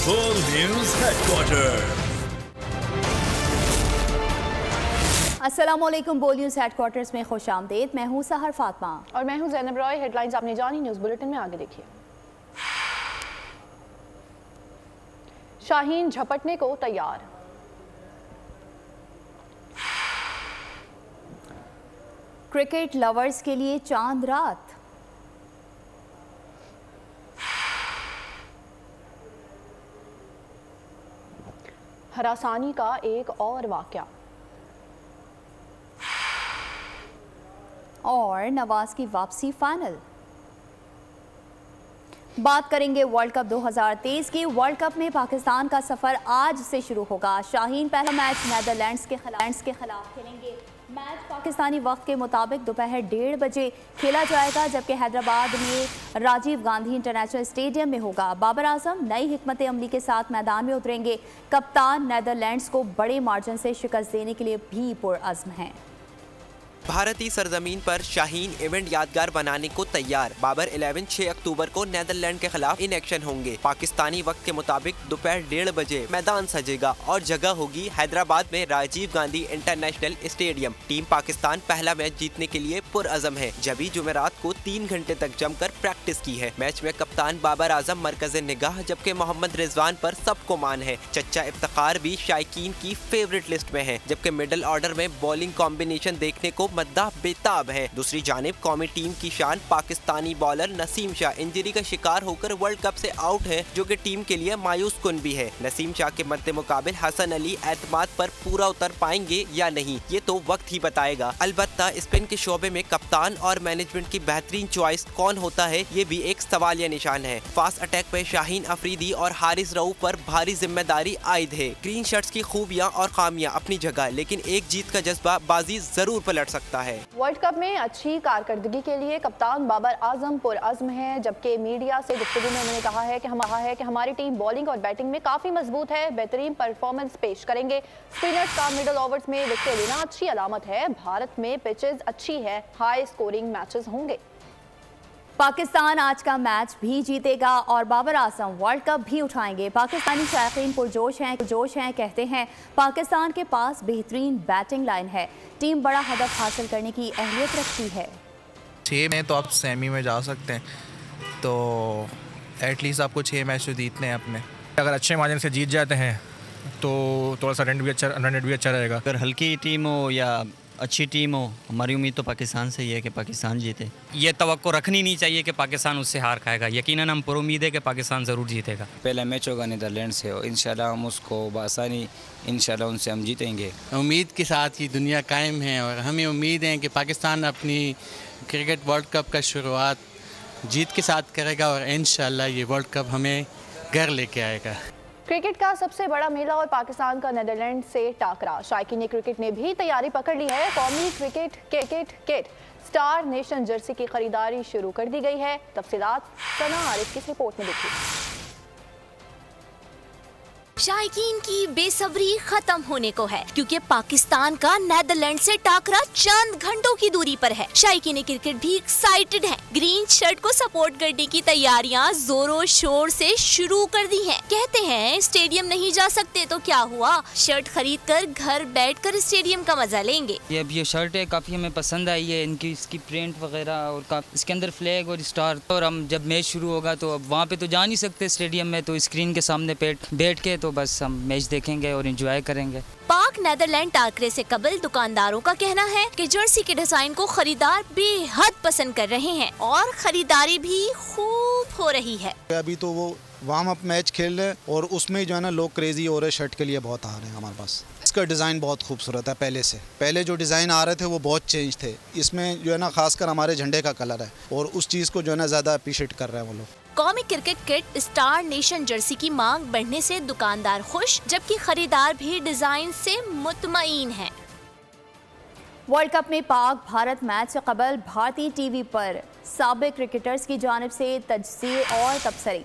Full News Headquarters। अस्सलामुअलैकुम। बोल news headquarters में खुश आमदीद। मैं हूँ सहर फातिमा और मैं हूँ ज़ैनब रॉय। हेडलाइंस आपने जानी, न्यूज़ बुलेटिन में आगे देखिए। शाहीन झपटने को तैयार। क्रिकेट लवर्स के लिए चांद रात। हरासानी का एक और वाकया। और नवाज की वापसी फाइनल। बात करेंगे वर्ल्ड कप 2023 की। वर्ल्ड कप में पाकिस्तान का सफर आज से शुरू होगा। शाहीन पहला मैच नेदरलैंड्स के खिलाफ खेलेंगे। मैच पाकिस्तानी वक्त के मुताबिक दोपहर 1:30 बजे खेला जाएगा, जबकि हैदराबाद में राजीव गांधी इंटरनेशनल स्टेडियम में होगा। बाबर आजम नई हिकमत अमली के साथ मैदान में उतरेंगे। कप्तान नेदरलैंड्स को बड़े मार्जिन से शिकस्त देने के लिए भी पुरअज़्म हैं। भारतीय सरजमीन पर शाहीन इवेंट यादगार बनाने को तैयार। बाबर 11 6 अक्टूबर को नेदरलैंड के खिलाफ इन एक्शन होंगे। पाकिस्तानी वक्त के मुताबिक दोपहर 1:30 बजे मैदान सजेगा और जगह होगी हैदराबाद में Rajiv Gandhi international stadium. Team Pakistan पहला मैच जीतने के लिए पुरअज़म है। जबी जुमेरात को 3 घंटे तक जमकर प्रैक्टिस की है। मैच में कप्तान बाबर आजम मरकज़ निगाह, जबकि मोहम्मद रिजवान पर सबको मान है। चच्चा इफ्तिखार भी शायकीन की फेवरेट लिस्ट में है, जबकि मिडिल ऑर्डर में बॉलिंग कॉम्बिनेशन देखने को मद्दाह बेताब है। दूसरी जानिब कौमी टीम की शान पाकिस्तानी बॉलर नसीम शाह इंजरी का शिकार होकर वर्ल्ड कप से आउट है, जो कि टीम के लिए मायूस कुन भी है। नसीम शाह के मद्दे मुकाबिल हसन अली एतमाद पर पूरा उतर पाएंगे या नहीं, ये तो वक्त ही बताएगा। अलबत्ता स्पिन के शोबे में कप्तान और मैनेजमेंट की बेहतरीन चॉइस कौन होता है, ये भी एक सवालिया निशान है। फास्ट अटैक पे शाहीन अफरीदी और हारिस रऊफ पर भारी जिम्मेदारी आयद है। ग्रीन शर्ट्स की खूबियां और खामियां अपनी जगह, लेकिन एक जीत का जज्बा बाजी जरूर पलट सकता है। वर्ल्ड कप में अच्छी कारकर्दगी के लिए कप्तान बाबर आजम पुरअज़्म है, जबकि मीडिया से गुफ्तगू में उन्होंने कहा है कि हमारी टीम बॉलिंग और बैटिंग में काफ़ी मजबूत है, बेहतरीन परफॉर्मेंस पेश करेंगे। स्पिनर्स का मिडल ओवर्स में विकेट लेना अच्छी अलामत है। भारत में पिचेस अच्छी है, हाई स्कोरिंग मैचेस होंगे। पाकिस्तान आज का मैच भी जीतेगा और बाबर आजम वर्ल्ड कप भी उठाएंगे। पाकिस्तानी शायकीन पुरजोश हैं। कहते हैं पाकिस्तान के पास बेहतरीन बैटिंग लाइन है। टीम बड़ा हदफ हासिल करने की अहलियत रखती है। 6 में तो आप सेमी में जा सकते हैं, तो एटलीस्ट आपको 6 मैच तो जीतने हैं अपने। अगर अच्छे मार्जिन से जीत जाते हैं तो थोड़ा सा रन रेट भी अच्छा रहेगा। अगर हल्की टीम हो या अच्छी टीम हो, हमारी उम्मीद तो पाकिस्तान से ही है कि पाकिस्तान जीते। ये तवक्को रखनी नहीं चाहिए कि पाकिस्तान उससे हार खाएगा। यकीनन हम पर उम्मीद है कि पाकिस्तान ज़रूर जीतेगा। पहला मैच होगा नीदरलैंड से और इंशाल्लाह हम उसको बआसानी इंशाल्लाह उनसे हम जीतेंगे। उम्मीद के साथ ही दुनिया कायम है और हमें उम्मीद है कि पाकिस्तान अपनी क्रिकेट वर्ल्ड कप का शुरुआत जीत के साथ करेगा और इंशाल्लाह ये वर्ल्ड कप हमें घर लेके आएगा। क्रिकेट का सबसे बड़ा मेला और पाकिस्तान का नेदरलैंड से टाकरा। शायकीन क्रिकेट ने भी तैयारी पकड़ ली है। कौमी cricket kit star nation Jersey की खरीदारी शुरू कर दी गई है। तफसीलात सना आरिफ की रिपोर्ट में देखिए। शायकीन की बेसब्री खत्म होने को है, क्योंकि पाकिस्तान का नेदरलैंड से टाकरा चंद घंटों की दूरी पर है। शायकीन क्रिकेट भी एक्साइटेड है। ग्रीन शर्ट को सपोर्ट करने की तैयारियां जोरों शोर से शुरू कर दी हैं। कहते हैं स्टेडियम नहीं जा सकते तो क्या हुआ, शर्ट खरीद कर घर बैठ कर स्टेडियम का मजा लेंगे। ये शर्ट है, काफी हमें पसंद आई है। इसकी प्रिंट वगैरह और इसके अंदर फ्लैग और स्टार। और हम जब मैच शुरू होगा तो अब वहाँ पे तो जा नहीं सकते स्टेडियम में, तो स्क्रीन के सामने बैठ के तो बस हम मैच देखेंगे और एंजॉय करेंगे। पाक नेदरलैंड टाकरे से कबल दुकानदारों का कहना है कि जर्सी के डिजाइन को खरीदार बेहद पसंद कर रहे हैं और खरीदारी भी खूब हो रही है। अभी तो वो वार्म अप मैच खेल रहे हैं और उसमें जो है ना लोग क्रेजी हो रहे हैं, शर्ट के लिए बहुत आ रहे हैं हमारे पास। इसका डिज़ाइन बहुत खूबसूरत है। पहले जो डिज़ाइन आ रहे थे वो बहुत चेंज थे। इसमें जो है ना खासकर हमारे झंडे का कलर है और उस चीज़ को जो है ना ज़्यादा अप्रिशिएट कर रहे हैं वो लोग। कौमी cricket kit star nation Jersey की मांग बढ़ने से दुकानदार खुश, जबकि खरीदार भी डिजाइन से मुतमईन हैं। वर्ल्ड कप में पाक भारत मैच से कबल भारतीय टीवी पर साबिक क्रिकेटर्स की जानिब से तजज़िये और तबसरे।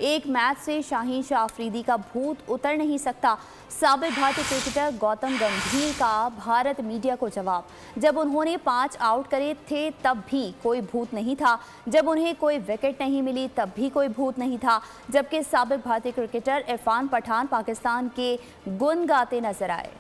एक मैच से शाहीन शाह अफरीदी का भूत उतर नहीं सकता। साबिक भारतीय क्रिकेटर गौतम गंभीर का भारत मीडिया को जवाब। जब उन्होंने 5 आउट करे थे तब भी कोई भूत नहीं था, जब उन्हें कोई विकेट नहीं मिली तब भी कोई भूत नहीं था। जबकि साबिक भारतीय क्रिकेटर इरफान पठान पाकिस्तान के गुण गाते नजर आए।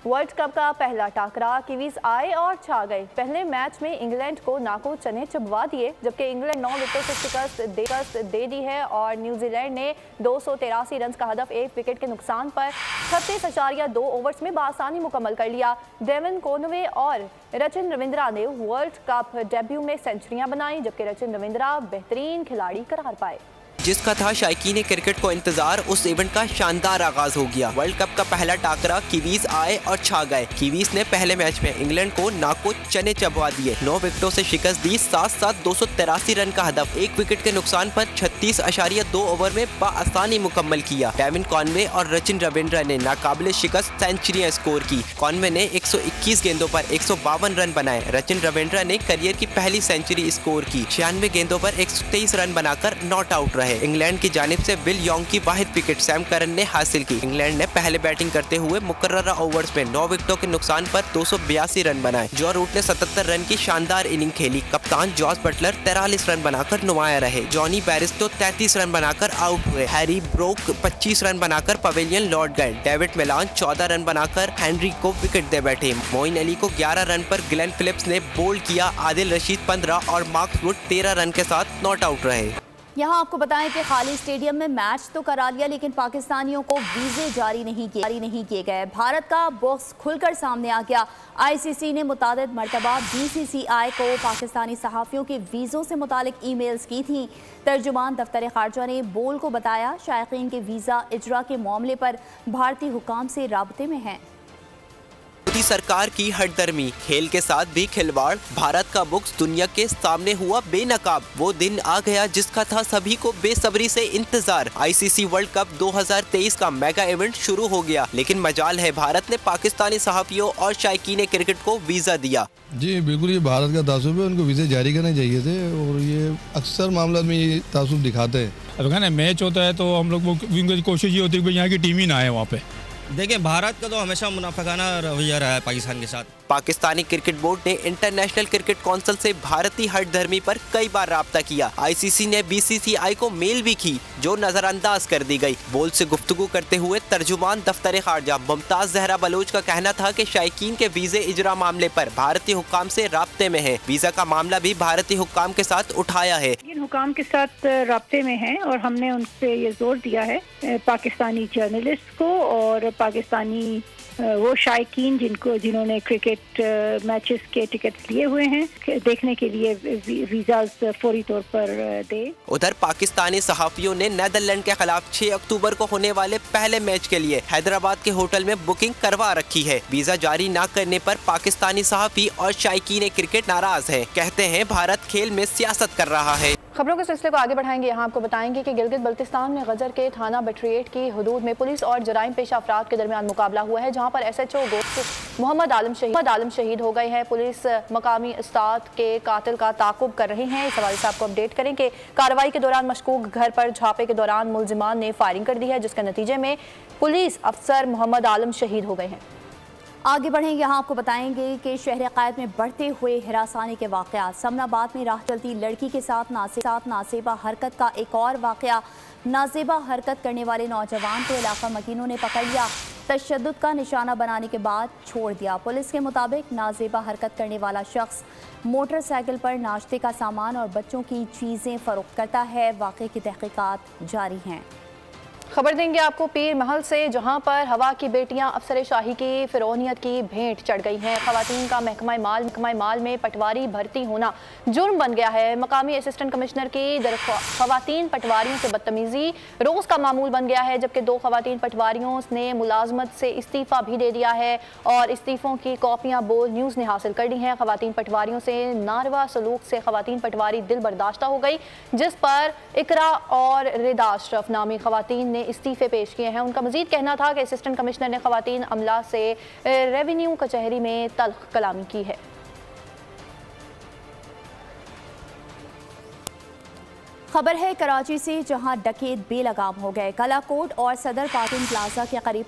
वर्ल्ड कप का पहला टाकरा, कीवीज आए और छा गए। पहले मैच में इंग्लैंड को नाको चने चबवा दिए, जबकि इंग्लैंड 9 विकेटों से शिकस्त दे दी है और न्यूजीलैंड ने 283 रन का हदफ 1 विकेट के नुकसान पर 36.2 ओवर्स में बआसानी मुकम्मल कर लिया। डेविन कॉनवे और रचिन रविंद्रा ने वर्ल्ड कप डेब्यू में सेंचुरियां बनाई, जबकि रचिन रविंद्रा बेहतरीन खिलाड़ी करार पाए। जिसका था शायकीन क्रिकेट को इंतजार, उस इवेंट का शानदार आगाज हो गया। वर्ल्ड कप का पहला टाकरा, कीवीज आए और छा गए। कीवीज ने पहले मैच में इंग्लैंड को नाको चने चबवा दिए, 9 विकेटों से शिकस्त दी। 7 283 रन का हदफ 1 विकेट के नुकसान पर 36.2 ओवर में बआसानी मुकम्मल किया। डेविन कॉनवे और रचिन रविंद्रा ने नाकाबिले शिकस्त सेंचुरियां स्कोर की। कॉनवे ने 121 गेंदों पर 152 रन बनाए। रचिन रविंद्रा ने करियर की पहली सेंचुरी स्कोर की। 96 गेंदों पर 123 रन बनाकर नॉट आउट रहे। इंग्लैंड की जानिब से विल यॉन्ग की वाहिद विकेट सैम करन ने हासिल की। इंग्लैंड ने पहले बैटिंग करते हुए मुकर्ररा ओवर्स में 9 विकेटों के नुकसान पर 282 रन बनाए। जॉ रूट ने 77 रन की शानदार इनिंग खेली। कप्तान जॉस बटलर 43 रन बनाकर नुमाया रहे। जॉनी बैरिस्टो 33 रन बनाकर आउट हुए। हैरी ब्रोक 25 रन बनाकर पवेलियन लौट गए। डेविड मिलान 14 रन बनाकर हेनरी को विकेट दे बैठे। मोइन अली को 11 रन पर ग्लेन फिलिप्स ने बोल्ड किया। आदिल रशीद 15 और मार्क्स वुड 13 रन के साथ नॉट आउट रहे। यहाँ आपको बताएं कि खाली स्टेडियम में मैच तो करा लिया, लेकिन पाकिस्तानियों को वीज़े जारी नहीं किए गए। भारत का बॉक्स खुलकर सामने आ गया। आईसीसी ने मुतादिद मरतबा बीसीसीआई को पाकिस्तानी सहाफ़ियों के वीज़ों से मुतालिक ईमेल्स की थी। तर्जुमान दफ्तर खारजा ने बोल को बताया, शायकीन के वीज़ा इजरा के मामले पर भारतीय हुकाम से राब्ते में हैं। सरकार की हटदर्मी, खेल के साथ भी खिलवाड़, भारत का बुक्स दुनिया के सामने हुआ बेनकाब। वो दिन आ गया जिसका था सभी को बेसब्री से इंतजार। आईसीसी वर्ल्ड कप 2023 का मेगा इवेंट शुरू हो गया, लेकिन मजाल है भारत ने पाकिस्तानी सहाफियों और शायकीन क्रिकेट को वीजा दिया। जी बिल्कुल, ये भारत का तासुब है, उनको वीज़े जारी करने चाहिए थे और ये अक्सर मामला में ये तासुब दिखाते हैं। अब कहना मैच होता है तो हम लोग उनकी कोशिश ये होती है कि यहाँ की टीम ही ना आए वहाँ पे। देखिए, भारत का तो हमेशा मुनाफिकाना रवैया रहा है पाकिस्तान के साथ। पाकिस्तानी क्रिकेट बोर्ड ने इंटरनेशनल क्रिकेट काउंसिल से भारतीय हटधर्मी पर कई बार राब्ता किया। आईसीसी ने बीसीसीआई को मेल भी की, जो नजरअंदाज कर दी गई। बोल से गुफ्तगू करते हुए तर्जुमान दफ्तर खारजा मुमताज जहरा बलोच का कहना था कि शायकीन के वीजे इजरा मामले पर भारतीय हुक्काम से राब्ते में है। वीजा का मामला भी भारतीय हुक्काम के साथ उठाया है। हुक्काम के साथ राब्ते में है और हमने उनसे ये जोर दिया है पाकिस्तानी जर्नलिस्ट को और पाकिस्तानी वो शायकीन जिन्होंने क्रिकेट मैचेस के टिकट्स लिए हुए हैं देखने के लिए वीज़ास फौरी तौर पर दे। उधर पाकिस्तानी सहाफियों ने नीदरलैंड के खिलाफ 6 अक्टूबर को होने वाले पहले मैच के लिए हैदराबाद के होटल में बुकिंग करवा रखी है। वीजा जारी न करने पर पाकिस्तानी सहाफी और शायकीन क्रिकेट नाराज है। कहते हैं भारत खेल में सियासत कर रहा है। खबरों के सिलसिले को आगे बढ़ाएंगे। यहाँ आपको बताएंगे कि गिलगित बल्तिस्तान में गजर के थाना बटरिएट की हदूद में पुलिस और जराइम पेशा अफराद के दरमियान मुकाबला हुआ है, जहाँ पर SHO गोश्त मोहम्मद आलम शहीद हो गए हैं। पुलिस मकामी उस्ताद के कातिल का ताकुब कर रही है। इस हवाले से आपको अपडेट करें कि कार्रवाई के दौरान मशकूक घर पर छापे के दौरान मुलजिमान ने फायरिंग कर दी है, जिसके नतीजे में पुलिस अफसर मोहम्मद आलम शहीद हो गए हैं। आगे बढ़ेंगे। यहाँ आपको बताएंगे कि शहर क़ायद में बढ़ते हुए हिरासानी के वाक़यात। समनाबाद में राह चलती लड़की के साथ नासेबा हरकत का एक और वाक़या। नाजेबा हरकत करने वाले नौजवान को इलाका मकीनों ने पकड़ लिया, तशद्दुद का निशाना बनाने के बाद छोड़ दिया। पुलिस के मुताबिक नाजेबा हरकत करने वाला शख्स मोटरसाइकिल पर नाश्ते का सामान और बच्चों की चीज़ें फ़रोख्त करता है। वाक़े की तहक़ीक़ात जारी हैं। खबर देंगे आपको पीर महल से, जहां पर हवा की बेटियां अफसर शाही की फिरौनियत की भेंट चढ़ गई हैं। खवातीन का महकमा माल में पटवारी भर्ती होना जुर्म बन गया है। मकामी असिस्टेंट कमिश्नर की खवातीन पटवारियों से बदतमीजी रोज़ का मामूल बन गया है, जबकि 2 खवातीन पटवारियों ने मुलाजमत से इस्तीफ़ा भी दे दिया है और इस्तीफ़ों की कॉपियाँ बोल न्यूज़ ने हासिल कर ली हैं। खवातीन पटवारियों से नारवा सलूक से खवातीन पटवारी दिल बर्दाश्ता हो गई, जिस पर इकरा और रिदा अशरफ नामी खवातीन ने इस्तीफे पेश किए हैं। उनका मजीद कहना था कि असिस्टेंट कमिश्नर ने खवातीन अमला से रेवेन्यू कचहरी में तल्ख कलामी की है। खबर है कराची से, जहां डकैत बेलगाम हो गए। कलाकोट और सदर पार्किंग प्लाजा के करीब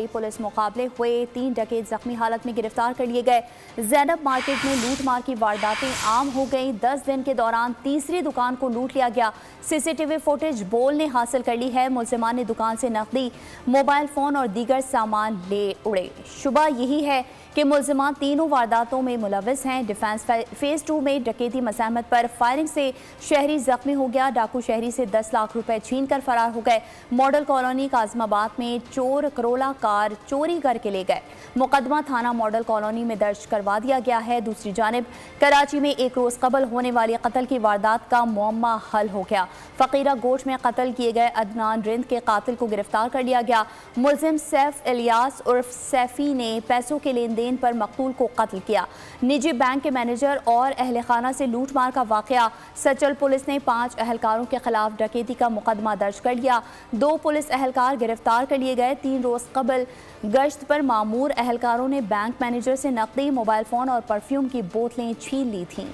पुलिस मुकाबले हुए। 3 डकैत जख्मी हालत में गिरफ्तार कर लिए गए। ज़ैनब मार्केट में लूट मार की वारदातें आम हो गईं। 10 दिन के दौरान तीसरी दुकान को लूट लिया गया। CCTV फुटेज बोल ने हासिल कर ली है। मुलजिमान ने दुकान से नकदी, मोबाइल फ़ोन और दीगर सामान ले उड़े। शुबा यही है कि मुलजिमान तीनों वारदातों में मुलविस हैं। डिफेंस फेज़ 2 में डकैती मज़ाहमत पर फायरिंग से शहरी जख्मी हो गया। डाकू शहरी से 10 लाख रुपए छीन कर फरार हो गए। मॉडल कॉलोनी काज़माबाद में चोर करोला कार चोरी करके ले गए। मुकदमा थाना मॉडल कॉलोनी में दर्ज करवा दिया गया है। दूसरी जानिब कराची में एक रोज़ कबल होने वाली कत्ल की वारदात का मुअम्मा हल हो गया। फ़कीरा गोश में कत्ल किए गए अदनान रिंद के कातिल को गिरफ्तार कर लिया गया। मुलजिम सैफ इलियास उर्फ सैफी ने पैसों के लेन देन पर मकतूल को कत्ल किया। निजी बैंक के मैनेजर और अहल खाना से लूटमार का वाकया। सचल पुलिस ने 5 अहलकारों के खिलाफ डकैती का मुकदमा दर्ज कर लिया। 2 पुलिस अहलकार गिरफ्तार कर लिए गए। 3 रोज कबल गश्त पर मामूर अहलकारों ने बैंक मैनेजर से नकदी, मोबाइल फ़ोन और परफ्यूम की बोतलें छीन ली थीं।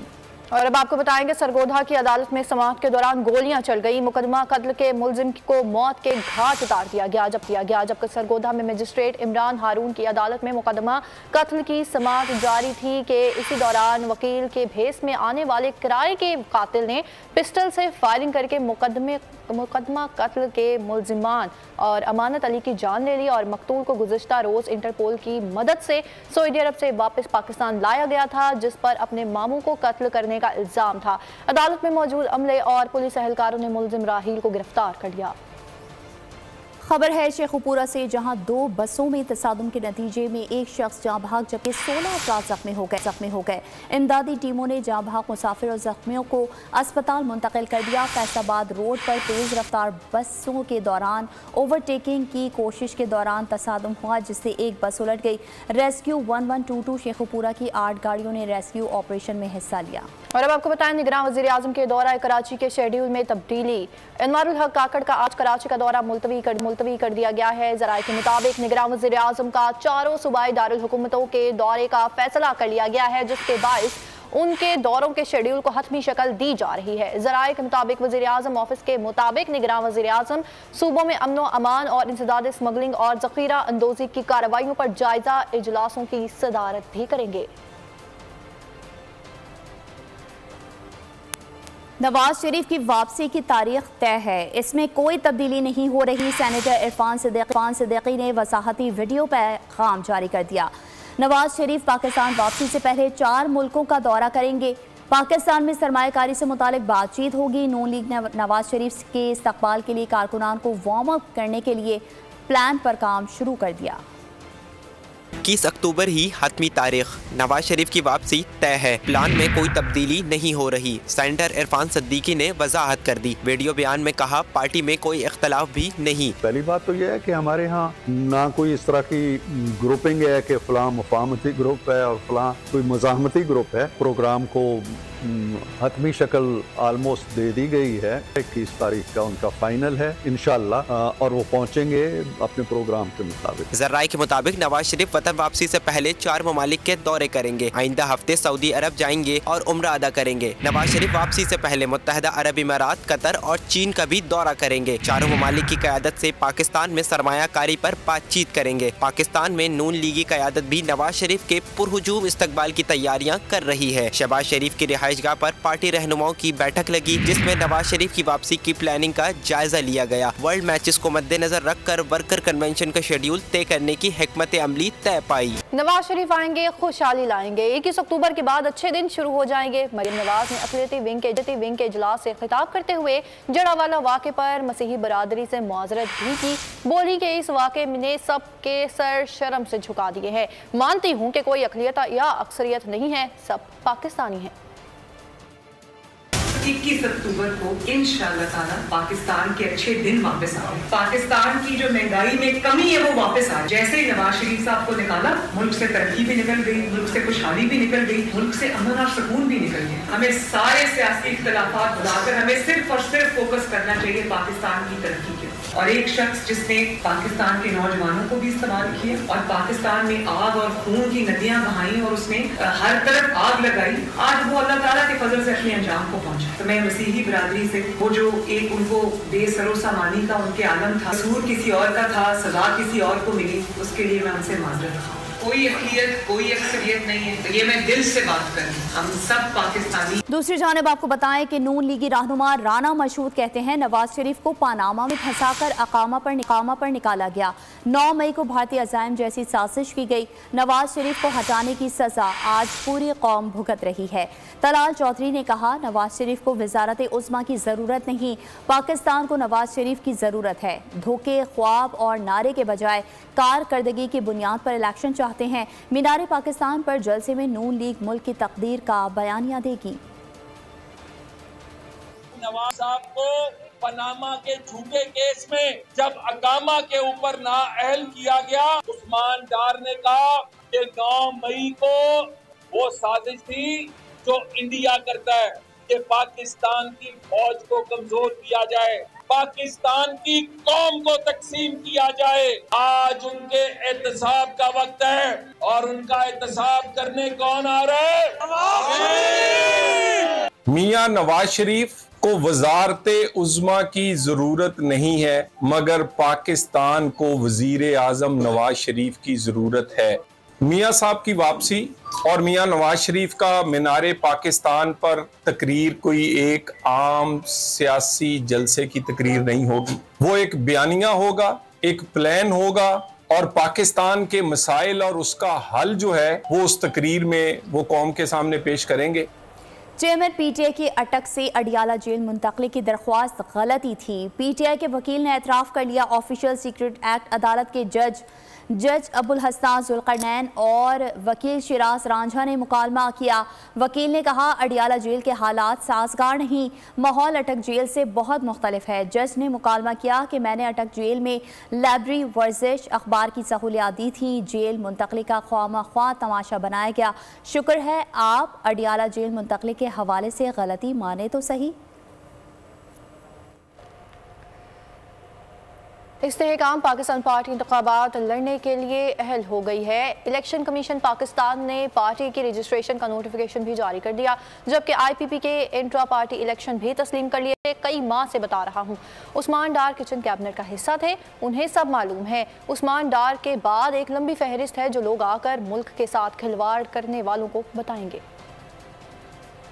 और अब आपको बताएंगे सरगोधा की अदालत में समाअत के दौरान गोलियां चल गई। मुकदमा कत्ल के मुलजिम को मौत के घाट उतार दिया गया। जबकि सरगोधा में मजिस्ट्रेट इमरान हारून की अदालत में मुकदमा कत्ल की समाअत जारी थी कि इसी दौरान वकील के भेस में आने वाले किराए के कातिल ने पिस्टल से फायरिंग करके मुकदमा कत्ल के मुलजिमान और अमानत अली की जान ले ली और मकतूल को गुज़िश्ता रोज़ इंटरपोल की मदद से सऊदी अरब से वापस पाकिस्तान लाया गया था, जिस पर अपने मामू को कत्ल करने का इल्ज़ाम था। अदालत में मौजूद अमले और पुलिस अहलकारों ने मुलजिम राहील को गिरफ्तार कर लिया। खबर है शेखुपुरा से, जहां 2 बसों में तसादुम के नतीजे में एक शख्स जाँ भाग जबकि 16 अफराद जख्मी हो गए। इमदादी टीमों ने जाँ भाग मुसाफिर और जख्मियों को अस्पताल मुंतकिल कर दिया। फैसलाबाद रोड पर तेज़ रफ्तार बसों के दौरान ओवरटेकिंग की कोशिश के दौरान तसादुम हुआ, जिससे एक बस उलट गई। रेस्क्यू 1122 शेखुपुरा की 8 गाड़ियों ने रेस्क्यू ऑपरेशन में हिस्सा लिया। और अब आपको बताएं, निगरान वज़ीर आज़म के दौरा कराची के शेड्यूल में तब्दीली। अनवारुल हक काकड़ का आज कराची का दौरा मुलतवी कर दिया गया है। ज़राए के मुताबिक निगरान वज़ीर आज़म का 4 सूबाई दारुल हुकूमतों के दौरे का फैसला कर लिया गया है, जिसके बायस उनके दौरों के शेड्यूल को हतमी शक्ल दी जा रही है। ज़राए के मुताबिक वज़ीर आज़म ऑफिस के मुताबिक निगरान वज़ीर आज़म सूबों में अमनो अमान और इंसदाद स्मगलिंग और ज़ख़ीरा अंदोज़ी की कार्रवाइयों पर जायज़ा इजलासों की सदारत भी करेंगे। नवाज शरीफ की वापसी की तारीख तय है, इसमें कोई तब्दीली नहीं हो रही। सेनेटर इरफान सिद्दीकी ने वसाहती वीडियो पैगाम जारी कर दिया। नवाज शरीफ पाकिस्तान वापसी से पहले 4 मुल्कों का दौरा करेंगे। पाकिस्तान में सरमायाकारी से मुतालिक बातचीत होगी। नून लीग ने नवाज शरीफ के इस्तकबाल के लिए कारकुनान को वार्म अप करने के लिए प्लान पर काम शुरू कर दिया। 21 अक्टूबर ही हतमी तारीख, नवाज शरीफ की वापसी तय है। प्लान में कोई तब्दीली नहीं हो रही। सेनेटर इरफान सिद्दीकी ने वजाहत कर दी। वीडियो बयान में कहा, पार्टी में कोई इख्तलाफ भी नहीं। पहली बात तो यह है कि हमारे यहाँ ना कोई इस तरह की ग्रुपिंग है कि फलां मुफाहमती ग्रुप है और फलां कोई मुजाहमती ग्रुप है। प्रोग्राम को हतमी शक्ल आलमोस्ट दे दी गई है। 21 तारीख का उनका फाइनल है इंशाअल्लाह, और वो पहुंचेंगे अपने प्रोग्राम के मुताबिक। जराये के मुताबिक नवाज शरीफ वतन वापसी से पहले 4 ममालिक के दौरे करेंगे। आइंदा हफ्ते सऊदी अरब जाएंगे और उम्रा अदा करेंगे। नवाज शरीफ वापसी से पहले मुत्तहदा अरब इमारात, कतर और चीन का भी दौरा करेंगे। 4 ममालिक की क़यादत से पाकिस्तान में सरमायाकारी पर बातचीत करेंगे। पाकिस्तान में नून लीगी क़यादत भी नवाज शरीफ के पुरहुजूम इस्तकबाल की तैयारियाँ कर रही है। शहबाज शरीफ की रिहाइशगाह पर पार्टी रहनुमाओं की बैठक लगी, जिसमें नवाज शरीफ की वापसी की प्लानिंग का जायजा लिया गया। वर्ल्ड मैचेस को मद्देनजर रखकर वर्कर कन्वेंशन का शेड्यूल तय करने की हिकमत अमली तय पाई। नवाज शरीफ आएंगे, खुशहाली लाएंगे। 21 अक्टूबर के बाद अच्छे दिन शुरू हो जाएंगे। मरीम नवाज ने अक़लियती विंग के इजलास से खिताब करते हुए जड़ावाला वाक़े पर मसीही बरादरी से मुआज़रत भी की। बोली कि इस वाक़े ने सबके सर शर्म से झुका दिए हैं। मानती हूँ कि कोई अक़लियत या अक्सरियत नहीं है, सब पाकिस्तानी हैं। 21 अक्टूबर को इंशाअल्लाह ताला पाकिस्तान के अच्छे दिन वापस आ रहे। पाकिस्तान की जो महंगाई में कमी है वो वापस आ रही। जैसे ही नवाज शरीफ साहब को निकाला, मुल्क से तरक्की भी निकल गई, मुल्क से खुशहाली भी निकल गई, मुल्क से अमन और सुकून भी निकल गया। हमें सारे सियासी इख्तिलाफात भुलाकर हमें सिर्फ और सिर्फ फोकस करना चाहिए पाकिस्तान की तरक्की के। और एक शख्स जिसने पाकिस्तान के नौजवानों को भी इस्तेमाल किया और पाकिस्तान में आग और खून की नदियां बहाई और उसने हर तरफ आग लगाई, आज वो अल्लाह ताला के फजल से अपने अंजाम को पहुंचा। तो मैं मसीही बिरादरी से वो जो एक उनको बेसरोसामानी का उनके आलम था, कसूर किसी और का था, सजा किसी और को मिली, उसके लिए मैं उनसे माजरत रखा। कोई अक़लियत कोई अक्सरियत नहीं है, तो ये मैं दिल से बात कर रही हूँ, हम सब पाकिस्तानी। दूसरी जानिब आपको बताएं कि नून लीगी रहनुमा राना मशहूद कहते हैं नवाज शरीफ को पानामा में फंसाकर अकामा पर निकाला गया। 9 मई को भारतीय अज़ाइम जैसी साजिश की गई। नवाज शरीफ को हटाने की सजा आज पूरी कौम भुगत रही है। तलाल चौधरी ने कहा नवाज शरीफ को वजारत उज़्मा की ज़रूरत नहीं, पाकिस्तान को नवाज शरीफ की ज़रूरत है। धोखे, ख्वाब और नारे के बजाय कारकर्दगी की बुनियाद पर इलेक्शन चाहते हैं। मीनार पाकिस्तान पर जलसे में नून लीग मुल्क की तकदीर का बयानिया देगी। नवाज साहब को पनामा के झूठे केस में जब अकामा के ऊपर नाअहल किया गया, उस्मान डार ने कहा कि 9 मई को वो साजिश थी जो इंडिया करता है कि पाकिस्तान की फौज को कमजोर किया जाए, पाकिस्तान की कौम को तकसीम किया जाए। आज उनके एहतसाब का वक्त है और उनका एहतसाब करने कौन आ रहा है? मियां नवाज शरीफ को वजारते उज़्मा की जरूरत नहीं है, मगर पाकिस्तान को वजीर आजम नवाज शरीफ की जरूरत है। मियां साहब की वापसी और मियां नवाज शरीफ का मीनारे पाकिस्तान पर तकरीर कोई एक आम सियासी जलसे की तकरीर नहीं होगी, वो एक बयानिया होगा, एक प्लान होगा और पाकिस्तान के मसाइल और उसका हल जो है वो उस तकरीर में वो कौम के सामने पेश करेंगे। चेयरमैन पीटीआई की अटक से अडियाला जेल मुंतकली की दरख्वास्त गलती थी। पीटीआई के वकील ने एतराफ़ कर लिया। ऑफिशियल सीक्रेट एक्ट अदालत के जज अबुल हसन जुल्करनैन और वकील शिराज रांझा ने मुकालमा किया। वकील ने कहा अडियाला जेल के हालात साजगार नहीं, माहौल अटक जेल से बहुत मुख्तलिफ है। जज ने मुकालमा किया कि मैंने अटक जेल में लाइब्रेरी, वर्जिश, अखबार की सहूलियात दी थी। जेल मुंतकली का ख्वाह तमाशा बनाया गया। शुक्र है आप अडियाला जेल मुंतकली के हवाले से गलती माने तो सही। इस्तेहकाम पाकिस्तान पार्टी इंतखाबात लड़ने के लिए अहल हो गई है। इलेक्शन कमीशन पाकिस्तान ने पार्टी की रजिस्ट्रेशन का नोटिफिकेशन भी जारी कर दिया, जबकि IPP के इंट्रा पार्टी इलेक्शन भी तस्लीम कर लिए। कई माह से बता रहा हूँ उस्मान डार किचन कैबिनेट का हिस्सा थे, उन्हें सब मालूम है। उस्मान डार के बाद एक लंबी फहरिस्त है जो लोग आकर मुल्क के साथ खिलवाड़ करने वालों को बताएंगे।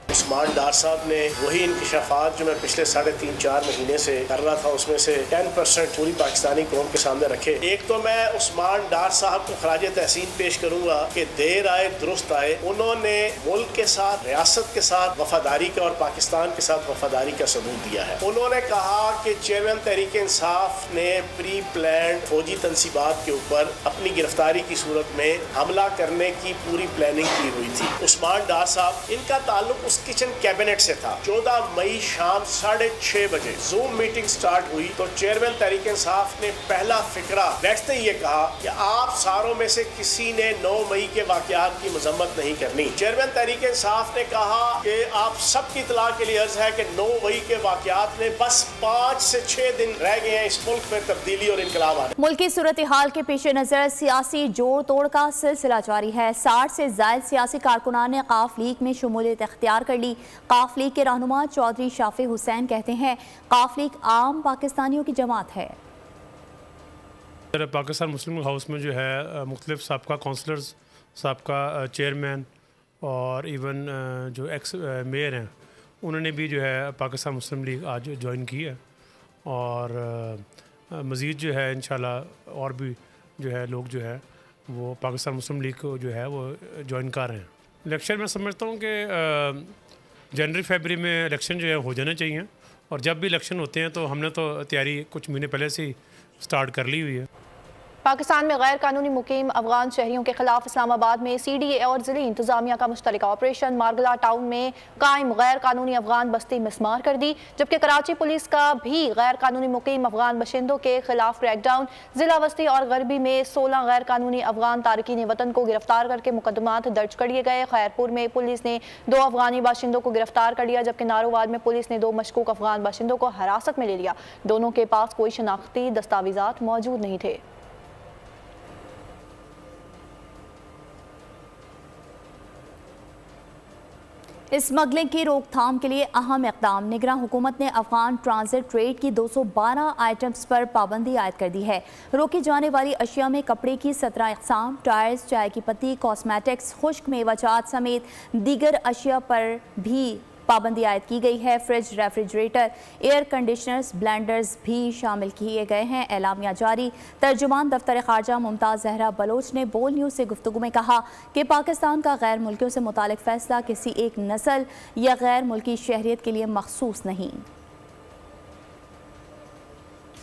उस्मान डार साहब ने वही इंकशाफात जो मैं पिछले 3.5-4 महीने से कर रहा था उसमें से 10% पूरी पाकिस्तानी कौम के सामने रखे। एक तो मैं उस्मान डार साहब को खराज तहसीन पेश करूंगा कि देर आए दुरुस्त आए, उन्होंने मुल्क के साथ, रियासत के साथ वफादारी का और पाकिस्तान के साथ वफादारी का सबूत दिया है। उन्होंने कहा कि चेयरमैन तहरीक इंसाफ ने प्री प्लान फौजी तनसीबात के ऊपर अपनी गिरफ्तारी की सूरत में हमला करने की पूरी प्लानिंग की हुई थी। उस्मान डार साहब, इनका ताल्लुक उस किचन कैबिनेट से था। 14 मई शाम 6:30 बजे जूम मीटिंग स्टार्ट हुई तो चेयरमैन तहरीक इंसाफ ने पहला फिक्रा बैठते ही ये कहा कि आप सारों में से किसी ने 9 मई के वाकयात की मजम्मत नहीं करनी। चेयरमैन तहरीक इंसाफ ने कहा कि आप सबकी इत्तला के लिए अर्ज है कि 9 मई के वाकयात में बस 5 से 6 दिन रह गए हैं इस मुल्क में तब्दीली और इनकलाब आने। मुल्क की सूरत हाल के पेश नजर सियासी जोड़ तोड़ का सिलसिला जारी है। 60 से ज्यादा सियासी कारकुनान ने काफ लीग में शमूलियत इख्तियार कर ली। काफ लीग के रहनुमा चौधरी शाफी हुसैन कहते हैं काफ लीग आम पाकिस्तानियों की जमात है। पाकिस्तान मुस्लिम हाउस में जो है मुख्तलिफ साबका काउंसलर्स, साबका चेयरमैन और इवन जो एक्स मेयर हैं उन्होंने भी जो है पाकिस्तान मुस्लिम लीग आज ज्वाइन की है और मज़ीद जो है इंशाल्लाह और भी जो है लोग जो है वो पाकिस्तान मुस्लिम लीग को जो है वो ज्वाइन कर रहे हैं। इलेक्शन मैं समझता हूँ कि जनवरी-फरवरी में इलेक्शन जो है हो जाने चाहिए और जब भी इलेक्शन होते हैं तो हमने तो तैयारी कुछ महीने पहले से ही स्टार्ट कर ली हुई है। पाकिस्तान में गैर कानूनी मुकीम अफगान शहरियों के खिलाफ इस्लामाबाद में CDA और ज़िली इंतजामिया का मुश्तरका ऑपरेशन मारगला टाउन में कायम गैर कानूनी अफगान बस्ती मिसमार कर दी, जबकि कराची पुलिस का भी गैर कानूनी मुकीम अफगान बशिंदों के खिलाफ क्रैकडाउन। ज़िला वस्ती और गरबी में 16 गैर कानूनी अफगान तारकीन वतन को गिरफ्तार करके मुकदमात दर्ज कर लिए गए। खैरपुर में पुलिस ने 2 अफगानी बाशिंदों को गिरफ्तार कर लिया, जबकि नारोवाल में पुलिस ने 2 मशकूक अफगान बाशिंदों को हिरासत में ले लिया। दोनों के पास कोई शनाख्ती दस्तावेजात मौजूद नहीं थे। स्मगलिंग की रोकथाम के लिए अहम इक़दाम। निगरान हुकूमत ने अफगान ट्रांजिट ट्रेड की 212 आइटम्स पर पाबंदी आयद कर दी है। रोकी जाने वाली अशिया में कपड़े की 17 इक़साम, टायर्स, चाय की पत्ती, कॉस्मेटिक्स, खुश्क मेवाजात समेत दीगर अशिया पर भी पाबंदी आयद की गई है। Fridge, refrigerator, air conditioners, blenders भी शामिल किए गए हैं। एलामिया जारी। तर्जुमान दफ्तर खारजा मुमताज़ जहरा बलोच ने बोल न्यूज़ से गुफ्तगू में कहा कि पाकिस्तान का गैर मुल्कियों से मुतालिक फ़ैसला किसी एक नस्ल या गैर मुल्की शहरियत के लिए मखसूस नहीं।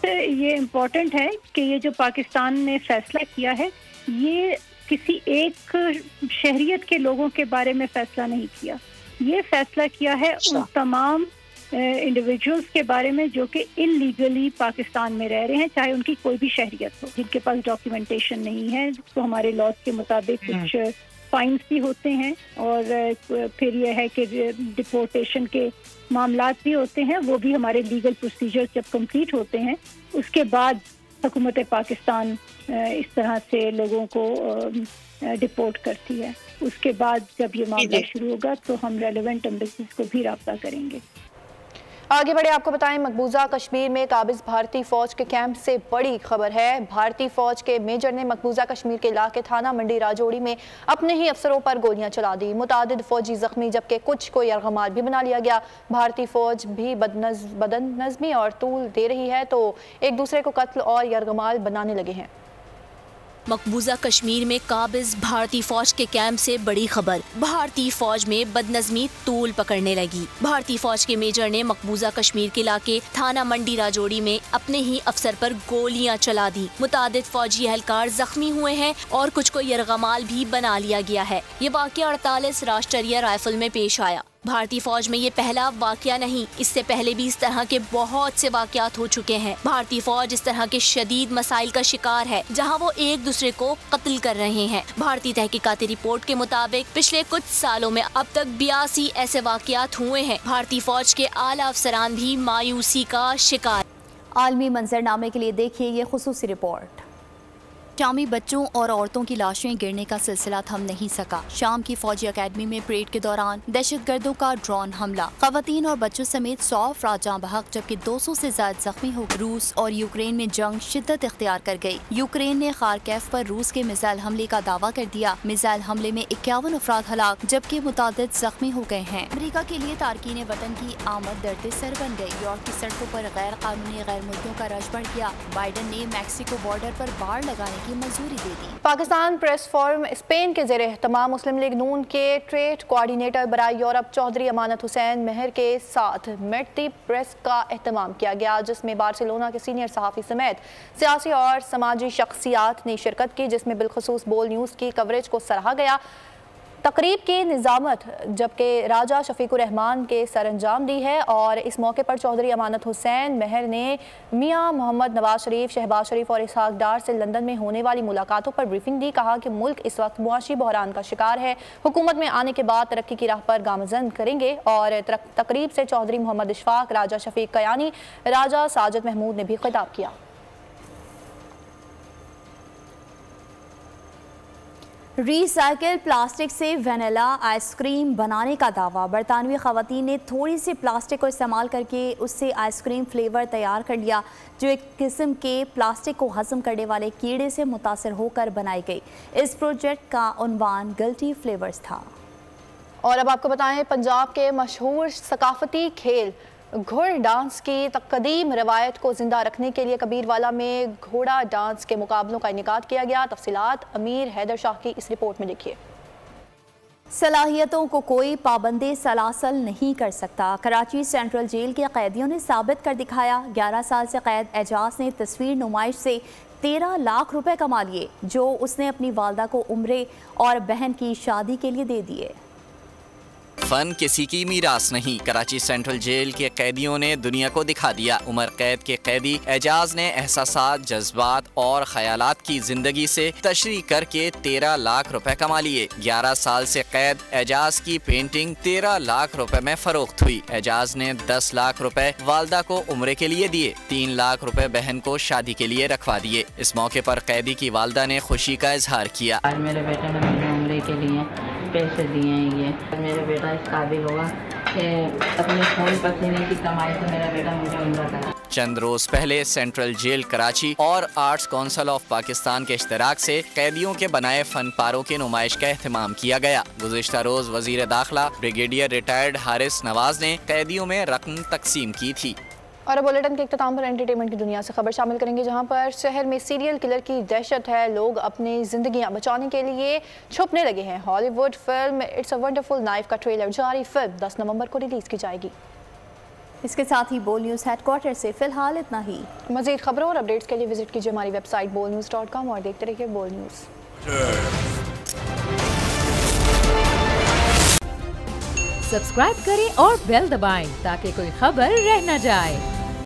ये इम्पोर्टेंट है कि ये जो पाकिस्तान ने फैसला किया है ये किसी एक शहरियत के लोगों के बारे में फैसला नहीं किया, ये फैसला किया है उन तमाम इंडिविजुअल्स के बारे में जो कि इलीगली पाकिस्तान में रह रहे हैं, चाहे उनकी कोई भी शहरियत हो, जिनके पास डॉक्यूमेंटेशन नहीं है। तो हमारे लॉज के मुताबिक कुछ फाइन्स भी होते हैं और फिर यह है कि डिपोर्टेशन के मामलात भी होते हैं। वो भी हमारे लीगल प्रोसीजर जब कंप्लीट होते हैं उसके बाद हुकूमत पाकिस्तान इस तरह से लोगों को डिपोर्ट करती है। उसके बाद जब ये मामला शुरू होगा तो हम रेलेवेंट एम्बेसीज को भी राब्ता करेंगे। आगे बढ़े, आपको बताएं मकबूजा कश्मीर में काबिज भारतीय फौज के कैंप से बड़ी खबर है। भारतीय फौज के मेजर ने मकबूजा कश्मीर के इलाके थाना मंडी राजौड़ी में अपने ही अफसरों पर गोलियां चला दी। मुतादिद फौजी जख्मी जबकि कुछ को यरगमाल भी बना लिया गया। भारतीय फौज भी बदनज़मी और तूल दे रही है तो एक दूसरे को कत्ल और यरगमाल बनाने लगे हैं। मकबूजा कश्मीर में काबिज भारतीय फौज के कैंप से बड़ी खबर। भारतीय फौज में बदनज़मी तूल पकड़ने लगी। भारतीय फौज के मेजर ने मकबूजा कश्मीर के इलाके थाना मंडी राजौड़ी में अपने ही अफसर पर गोलियां चला दी। मुतादिद फौजी एहलकार जख्मी हुए हैं और कुछ को यरगमाल भी बना लिया गया है। ये वाक़या 48 राष्ट्रीय राइफल में पेश आया। भारतीय फौज में ये पहला वाकया नहीं, इससे पहले भी इस तरह के बहुत से वाकयात हो चुके हैं। भारतीय फौज इस तरह के शदीद मसाइल का शिकार है जहां वो एक दूसरे को कत्ल कर रहे हैं। भारतीय तहकीकाती रिपोर्ट के मुताबिक पिछले कुछ सालों में अब तक 82 ऐसे वाकयात हुए हैं। भारतीय फौज के आला अफसरान भी मायूसी का शिकार। आलमी मंजरनामे के लिए देखिए ये खुसूसी रिपोर्ट। शामी बच्चों और औरतों की लाशें गिरने का सिलसिला थम नहीं सका। शाम की फौजी अकेडमी में परेड के दौरान दहशतगर्दों का ड्रोन हमला, खवातीन और बच्चों समेत 100 अफराद जाँ बहक जबकि 200 से ज्यादा जख्मी हो गए। रूस और यूक्रेन में जंग शिद्दत इख्तियार कर गई। यूक्रेन ने खारकेफ पर रूस के मिसाइल हमले का दावा कर दिया। मिसाइल हमले में 51 अफराद हलाक जबकि मुतादिद जख्मी हो गए हैं। अमेरिका के लिए तारकीन वतन की आमद दर्द सर बन गई। यॉर्क की सड़कों पर गैर कानूनी गैर मुल्कियों का रश बढ़ गया। बाइडन ने मैक्सिको बॉर्डर पर बाड़ लगाने की मंजूरी दे दी। पाकिस्तान प्रेस फोरम स्पेन के ज़ेरे एहतमाम मुस्लिम लीग नून के ट्रेड कोऑर्डिनेटर बराए यूरोप चौधरी अमानत हुसैन मेहर के साथ मेट दी प्रेस का एहतमाम किया गया, जिसमें बार्सिलोना के सीनियर सहाफ़ी समेत सियासी और समाजी शख्सियात ने शिरकत की, जिसमें बिलखसूस बोल न्यूज़ की कवरेज को सराहा गया। तकरीब की निज़ामत जबकि राजा शफीकुर रहमान के सर अंजाम दी है और इस मौके पर चौधरी अमानत हुसैन मेहर ने मियाँ मोहम्मद नवाज शरीफ, शहबाज शरीफ और इसहाक डार से लंदन में होने वाली मुलाकातों पर ब्रीफिंग दी। कहा कि मुल्क इस वक्त मुआशी बहरान का शिकार है, हुकूमत में आने के बाद तरक्की की राह पर गामजन करेंगे। और तकरीब से चौधरी मोहम्मद इशफाक, राजा शफीक कयानी, राजा साजिद महमूद ने भी खिताब किया। रिसाइकिल प्लास्टिक से वैनिला आइसक्रीम बनाने का दावा। बरतानवी खवातीन ने थोड़ी सी प्लास्टिक को इस्तेमाल करके उससे आइसक्रीम फ्लेवर तैयार कर लिया, जो एक किस्म के प्लास्टिक को हजम करने वाले कीड़े से मुतासर होकर बनाई गई। इस प्रोजेक्ट का उन्वान गिल्टी फ्लेवर्स था। और अब आपको बताएं, पंजाब के मशहूर सकाफती खेल घोड़ डांस की तकदीम रवायत को जिंदा रखने के लिए कबीरवाला में घोड़ा डांस के मुकाबलों का इनेकाद किया गया। तफसीलात अमीर हैदर शाह की इस रिपोर्ट में देखिए। सलाहियतों को कोई पाबंदी सलासल नहीं कर सकता। कराची सेंट्रल जेल के कैदियों ने साबित कर दिखाया। 11 साल से कैद एजाज ने तस्वीर नुमाइश से 13 लाख रुपए कमा लिए, जो उसने अपनी वालदा को उम्रे और बहन की शादी के लिए दे दिए। फन किसी की मीरास नहीं, कराची सेंट्रल जेल के कैदियों ने दुनिया को दिखा दिया। उम्र कैद के कैदी एजाज ने एहसासात, जज्बात और ख्यालात की जिंदगी से तशरीह करके 13 लाख रुपए कमा लिए। 11 साल से कैद एजाज की पेंटिंग 13 लाख रुपए में फरोख्त हुई। एजाज ने 10 लाख रुपए वालदा को उम्रे के लिए दिए, 3 लाख रुपए बहन को शादी के लिए रखवा दिए। इस मौके पर कैदी की वालदा ने खुशी का इजहार किया। आज मेरे बेटे ने मुझे उम्रे उम्रे के लिए पैसे दिए हैं। ये मेरा बेटा इस काबिल होगा कि अपने खून पसीने की कमाई से मेरा बेटा मुझे उम्रा करा। चंद रोज पहले सेंट्रल जेल कराची और आर्ट्स काउंसिल ऑफ पाकिस्तान के इश्तराक से कैदियों के बनाए फन पारों की नुमाइश का एहतमाम किया गया। गुज़िश्ता रोज वजीर दाखिला ब्रिगेडियर रिटायर्ड हारिस नवाज ने कैदियों में रकम तकसीम की थी। और अब बुलेटिन के इख्तिताम पर एंटरटेनमेंट की दुनिया से खबर शामिल करेंगे, जहां पर शहर में सीरियल किलर की दहशत है। लोग अपनी जिंदगियां बचाने के लिए छुपने लगे हैं। Hollywood film it's a wonderful life का ट्रेलर जारी। फिल्म 10 नवंबर को रिलीज की जाएगी। इसके साथ ही बोल न्यूज़ हेडक्वार्टर से फिलहाल इतना ही। मजीद खबरों और अपडेट्स के लिए विजिट कीजिए हमारी वेबसाइट bolnews.com और देखते रहिए बोल न्यूज़। सब्सक्राइब करें और बेल दबाएं ताकि कोई खबर रह न जाए।